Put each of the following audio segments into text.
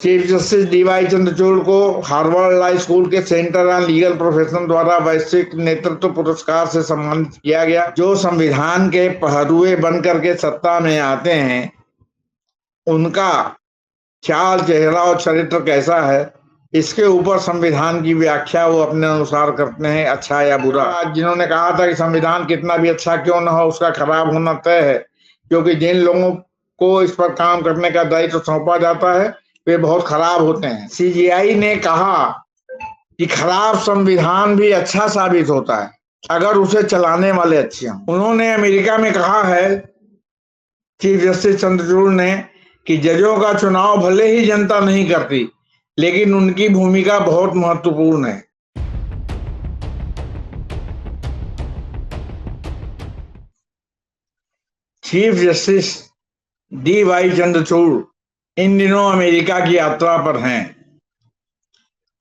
Chief justice D Y Chandrachud को Harvard law school के centre on legal profession द्वारा वैश्विक नेतृत्व पुरस्कार से सम्मानित किया गया। जो संविधान के पहरुए बनकर के सत्ता में आते हैं, उनका चाल चेहरा और चरित्र कैसा है, इसके ऊपर संविधान की व्याख्या वो अपने अनुसार करते हैं, अच्छा या बुरा। जिन्होंने कहा था कि संविधान कितना भी अच्छा क्यों न हो, उसका खराब होना तय है, क्योंकि जिन लोगों को इस पर काम करने का दायित्व सौंपा जाता है वे बहुत खराब होते हैं। सीजीआई ने कहा कि खराब संविधान भी अच्छा साबित होता है अगर उसे चलाने वाले अच्छे हों। उन्होंने अमेरिका में कहा है, चीफ जस्टिस चंद्रचूड़ ने, कि जजों का चुनाव भले ही जनता नहीं करती, लेकिन उनकी भूमिका बहुत महत्वपूर्ण है। चीफ जस्टिस डीवाई चंद्रचूड़ इन दिनों अमेरिका की यात्रा पर हैं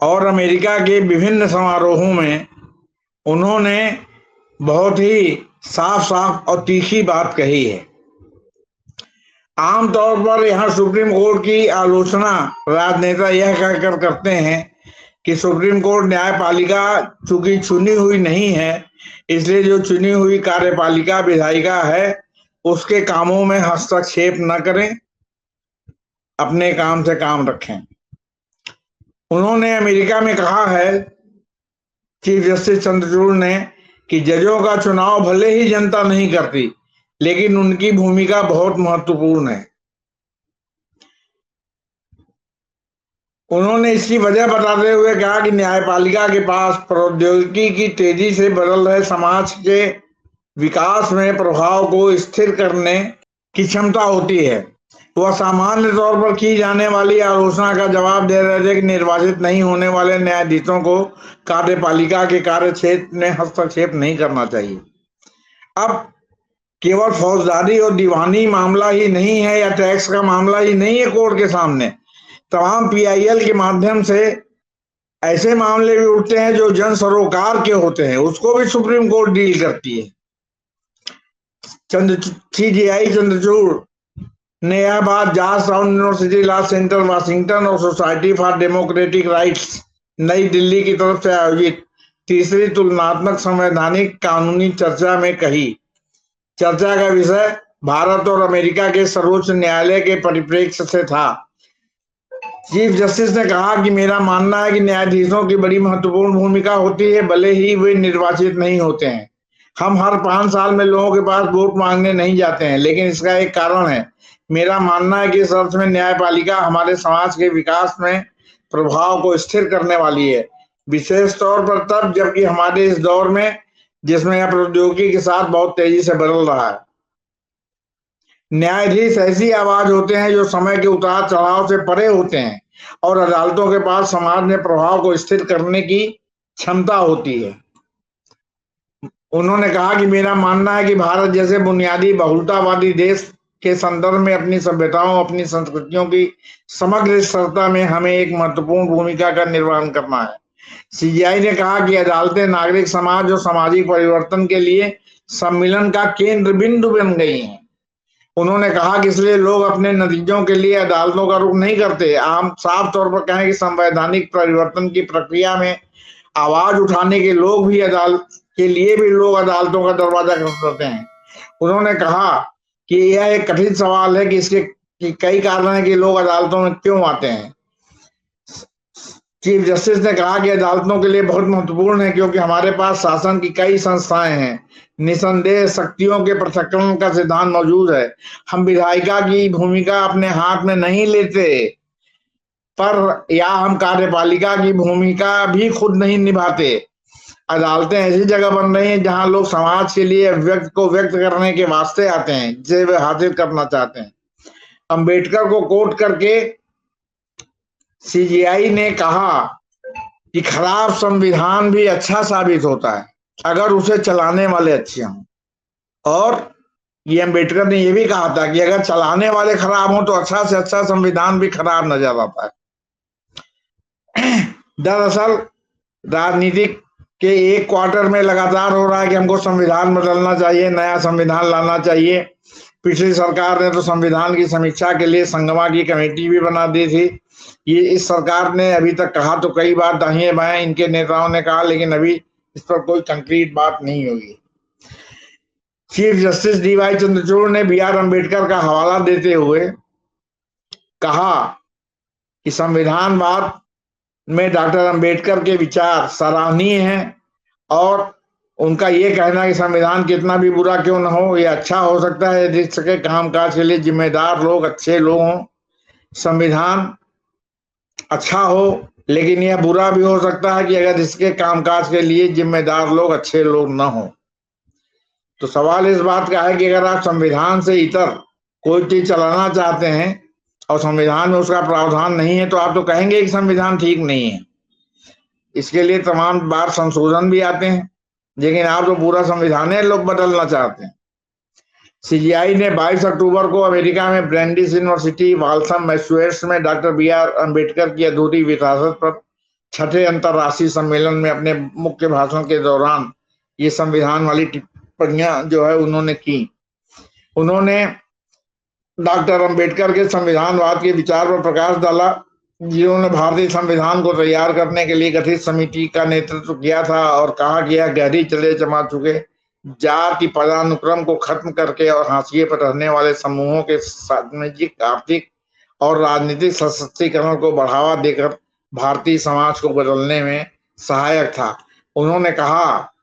और अमेरिका के विभिन्न समारोहों में उन्होंने बहुत ही साफ साफ और तीखी बात कही है। आमतौर पर यहाँ सुप्रीम कोर्ट की आलोचना राजनेता यह कहकर करते हैं कि सुप्रीम कोर्ट न्यायपालिका चूंकि चुनी हुई नहीं है, इसलिए जो चुनी हुई कार्यपालिका विधायिका है उसके कामों में हस्तक्षेप न करें, अपने काम से काम रखें। उन्होंने अमेरिका में कहा है, चीफ जस्टिस चंद्रचूड़ ने, कि जजों का चुनाव भले ही जनता नहीं करती, लेकिन उनकी भूमिका बहुत महत्वपूर्ण है। उन्होंने इसकी वजह बताते हुए कहा कि न्यायपालिका के पास प्रौद्योगिकी की तेजी से बदल रहे समाज के विकास में प्रभाव को स्थिर करने की क्षमता होती है। वह सामान्य तौर पर की जाने वाली आलोचना का जवाब दे रहे थे कि निर्वाचित नहीं होने वाले न्यायाधीशों को कार्यपालिका के कार्य क्षेत्र में हस्तक्षेप नहीं करना चाहिए। अब केवल फौजदारी और दीवानी मामला ही नहीं है या टैक्स का मामला ही नहीं है कोर्ट के सामने, तमाम पीआईएल के माध्यम से ऐसे मामले भी उठते हैं जो जन सरोकार के होते हैं, उसको भी सुप्रीम कोर्ट डील करती है। सीजीआई चंद्रचूड़ ने यह बात George town university law centre Washington और सोसाइटी फॉर डेमोक्रेटिक राइट्स नई दिल्ली की तरफ से आयोजित तीसरी तुलनात्मक संवैधानिक कानूनी चर्चा में कही। चर्चा का विषय भारत और अमेरिका के सर्वोच्च न्यायालय के परिप्रेक्ष्य से था। चीफ जस्टिस ने कहा कि मेरा मानना है कि न्यायाधीशों की बड़ी महत्वपूर्ण भूमिका होती है, भले ही वे निर्वाचित नहीं होते हैं। हम हर 5 साल में लोगों के पास वोट मांगने नहीं जाते हैं, लेकिन इसका एक कारण है। मेरा मानना है कि इस अर्थ में न्यायपालिका हमारे समाज के विकास में प्रभाव को स्थिर करने वाली है, विशेष तौर पर तब जबकि हमारे इस दौर में जिसमें यह प्रौद्योगिकी के साथ बहुत तेजी से बदल रहा है। न्यायाधीश ऐसी आवाज होते हैं जो समय के उतार चढ़ाव से परे होते हैं और अदालतों के पास समाज में प्रभाव को स्थिर करने की क्षमता होती है। उन्होंने कहा कि मेरा मानना है कि भारत जैसे बुनियादी बहुलतावादी देश के संदर्भ में अपनी सभ्यताओं, अपनी संस्कृतियों की समग्र स्थिरता में हमें एक महत्वपूर्ण भूमिका का निर्वहन करना है। सीजीआई ने कहा कि अदालतें नागरिक समाज और सामाजिक परिवर्तन के लिए सम्मिलन का केंद्र बिंदु बन गई हैं। उन्होंने कहा कि इसलिए लोग अपने नतीजों के लिए अदालतों का रुख नहीं करते। आम साफ तौर पर कहें कि संवैधानिक परिवर्तन की प्रक्रिया में आवाज उठाने के लोग भी लोग अदालतों का दरवाजा खटखटाते हैं। उन्होंने कहा कि यह एक कठिन सवाल है कि इसके कई कारण हैं कि लोग अदालतों में क्यों आते हैं। चीफ जस्टिस ने कहा कि अदालतों के लिए बहुत महत्वपूर्ण है क्योंकि हमारे पास शासन की कई संस्थाएं हैं। निसंदेह शक्तियों के पृथक्करण का सिद्धांत मौजूद है। हम विधायिका की भूमिका अपने हाथ में नहीं लेते, पर या हम कार्यपालिका की भूमिका भी खुद नहीं निभाते। अदालतें ऐसी जगह बन रही हैं जहां लोग समाज के लिए व्यक्त करने के वास्ते आते हैं, जिसे वे हासिल करना चाहते हैं। अंबेडकर को कोट करके सीजीआई ने कहा कि खराब संविधान भी अच्छा साबित होता है अगर उसे चलाने वाले अच्छे हों। और ये अंबेडकर ने यह भी कहा था कि अगर चलाने वाले खराब हों तो अच्छा से अच्छा संविधान भी खराब नजर आता है। दरअसल राजनीतिक के एक क्वार्टर में लगातार हो रहा है कि हमको संविधान बदलना चाहिए, नया संविधान लाना चाहिए। पिछली सरकार ने तो संविधान की समीक्षा के लिए संगमा की कमेटी भी बना दी थी। ये इस सरकार ने अभी तक कहा तो कई बार दाहिने बाएं इनके नेताओं ने कहा, लेकिन अभी इस पर कोई कंक्रीट बात नहीं हुई। चीफ जस्टिस डीवाई चंद्रचूड़ ने बी आर अम्बेडकर का हवाला देते हुए कहा कि संविधानवाद में डॉक्टर अम्बेडकर के विचार सराहनीय हैं और उनका ये कहना कि संविधान कितना भी बुरा क्यों न हो, ये अच्छा हो सकता है यदि इसके कामकाज के लिए जिम्मेदार लोग अच्छे लोग हों। संविधान अच्छा हो लेकिन यह बुरा भी हो सकता है कि अगर इसके कामकाज के लिए जिम्मेदार लोग अच्छे लोग न हो। तो सवाल इस बात का है कि अगर आप संविधान से इतर कोई चीज चलाना चाहते हैं और संविधान में उसका प्रावधान नहीं है तो आप तो कहेंगे कि संविधान ठीक नहीं है। इसके लिए तमाम बार संशोधन भी आते हैं, लेकिन आप तो पूरा संविधान लोग बदलना चाहते हैं। सीजीआई ने 22 अक्टूबर को अमेरिका में ब्रैंडिस यूनिवर्सिटी वाल्थम मैसूएट्स में डॉक्टर बी आर अम्बेडकर की अधूरी विरासत पर छठे अंतर्राष्ट्रीय सम्मेलन में अपने मुख्य भाषण के दौरान ये संविधान वाली टिप्पणियां जो है उन्होंने की। उन्होंने डॉक्टर अम्बेडकर के संविधानवाद के विचार पर प्रकाश डाला, जिन्होंने भारतीय संविधान को तैयार करने के लिए गठित समिति का नेतृत्व किया था और कहा कि यह गहरी चले जमा चुके जाति पदानुक्रम को खत्म करके और हाशिए पर रहने वाले समूहों के सामाजिक, आर्थिक और राजनीतिक सशक्तिकरण को बढ़ावा देकर भारतीय समाज को बदलने में सहायक था। उन्होंने कहा,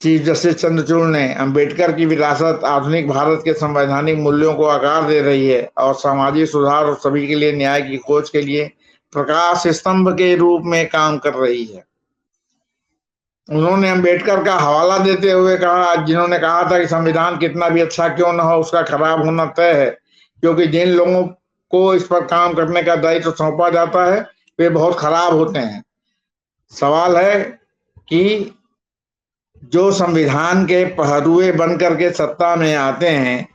चीफ जस्टिस चंद्रचूड़ ने, अंबेडकर की विरासत आधुनिक भारत के संवैधानिक मूल्यों को आकार दे रही है और सामाजिक सुधार और सभी के लिए न्याय की खोज के लिए प्रकाश स्तंभ के रूप में काम कर रही है। उन्होंने अंबेडकर का हवाला देते हुए कहा, जिन्होंने कहा था कि संविधान कितना भी अच्छा क्यों न हो उसका खराब होना तय है, क्योंकि जिन लोगों को इस पर काम करने का दायित्व सौंपा जाता है वे बहुत खराब होते हैं। सवाल है कि जो संविधान के पहरुए बनकर के सत्ता में आते हैं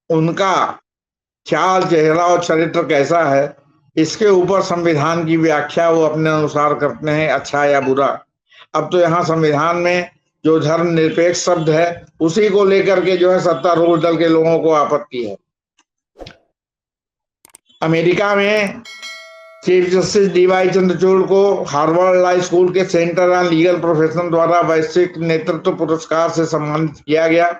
उनका चाल चेहरा और चरित्र कैसा है, इसके ऊपर संविधान की व्याख्या वो अपने अनुसार करते हैं, अच्छा या बुरा। अब तो यहाँ संविधान में जो धर्मनिरपेक्ष शब्द है उसी को लेकर के जो है सत्तारूढ़ दल के लोगों को आपत्ति है। अमेरिका में चीफ जस्टिस डीवाई चंद्रचूड़ को हार्वर्ड लॉ स्कूल के सेंटर ऑन लीगल प्रोफेशन द्वारा वैश्विक नेतृत्व पुरस्कार से सम्मानित किया गया।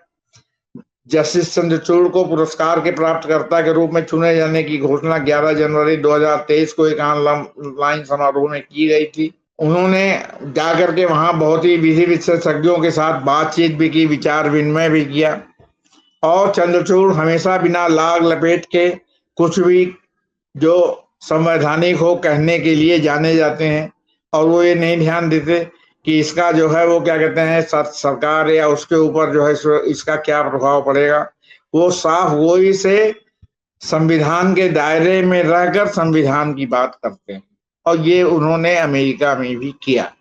जस्टिस चंद्रचूड़ को पुरस्कार के प्राप्तकर्ता के रूप में चुने जाने की घोषणा 11 जनवरी 2023 को एक ऑनलाइन समारोह में की गई थी। उन्होंने जाकर के वहां बहुत ही विधि विशेषज्ञों के साथ बातचीत भी की, विचार विनिमय भी किया। और चंद्रचूड़ हमेशा बिना लाग लपेट के कुछ भी जो संवैधानिक हो कहने के लिए जाने जाते हैं और वो ये नहीं ध्यान देते कि इसका जो है वो क्या कहते हैं सरकार या उसके ऊपर जो है इसका क्या प्रभाव पड़ेगा। वो साफ गोई से संविधान के दायरे में रहकर संविधान की बात करते हैं और ये उन्होंने अमेरिका में भी किया।